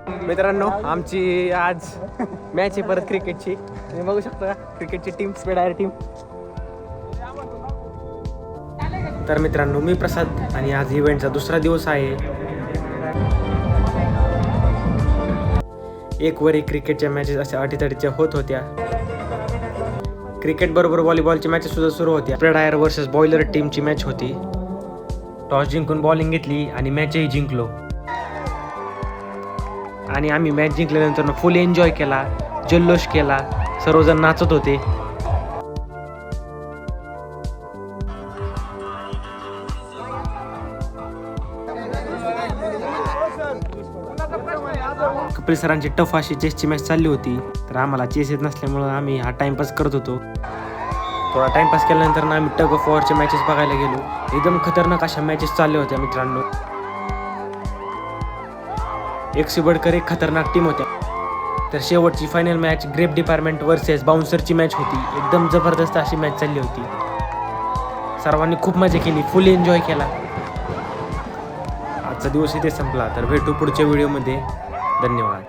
मित्रांनो आमची आज मॅच आहे परत क्रिकेटची. तुम्ही बघू शकता क्रिकेटची टीम स्पीडायर टीम. तर मित्रांनो मी प्रसाद आणि आज इव्हेंटचा दुसरा दिवस आहे. एक वर एक क्रिकेटच्या मॅचेस अशा अटीतटीच्या होत होत्या. क्रिकेट बरोबर व्हॉलीबॉलची मॅचेस सुद्धा सुरू होत्या. स्पीडायर वर्सेस बॉयलर टीमची मॅच होती. टॉस जिंकून बॉलिंग घेतली आणि मॅचही जिंकलो. आणि आम्ही मॅच जिंकल्यानंतर फुल एन्जॉय केला, जल्लोष केला, सर्वजण नाचत होते. कपिल सरांची टफ अशी चेसची मॅच चालली होती. तर आम्हाला चेस येत नसल्यामुळं आम्ही हा टाइमपास करत होतो. थोडा टाइमपास केल्यानंतर आम्ही टग ऑफ वॉरच्या मॅचेस बघायला गेलो. एकदम खतरनाक अशा मॅचेस चालल्या होत्या मित्रांनो. एक सिबडकर एक खतरनाक टीम होत्या. तर शेवटची final match grape department versus बाउन्सरची मॅच होती. एकदम जबरदस्त अशी मॅच चालली होती. सर्वांनी खूप मजा केली, फुल एन्जॉय केला. आजचा दिवस इथे संपला. तर भेटू पुढच्या व्हिडिओमध्ये. धन्यवाद.